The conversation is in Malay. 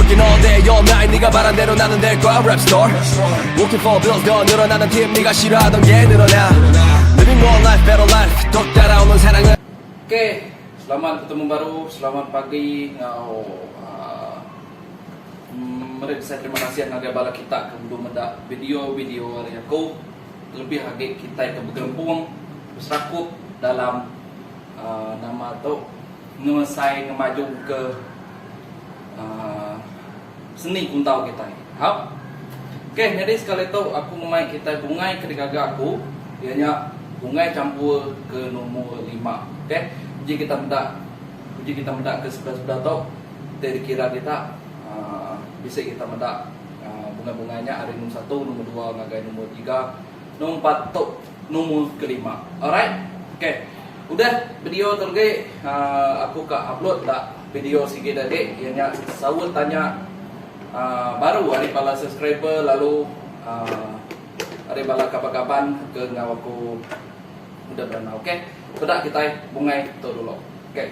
Working all day all night 네가 바란 대로 나는 될 거야 rap star Working for bills 더 늘어나는 팀 네가 싫어하던 게 늘어나 Living more life better life 또 따라오는 사랑은. Oke, selamat ketemu baru, selamat pagi mari saya terima kasih naga bala kita kemudian mendak video-video hari aku lebih lagi kita yang bergembung bersakut dalam nama tu ngesai ngemaju ke seni kuntau kita. Hap. Oke, jadi sekali itu aku memai kita bungai ketika aku ianya bungai campur ke nomor 5. Oke. Jadi kita mendak ke sebelah tu dari kira kita bisa kita mendak bunga-bunganya ada nomor 1, nomor 2, ngagai nomor 3, nomor 4 tu nomor kelima. Alright. Oke. Udah video terge aku ke upload tak video sikit tadi ianya sawut tanya baru hari pala subscriber lalu hari pala kapan-kapan ke ngawaku udah berenang. Oke. Sudah kita bungai tu dulu. Oke.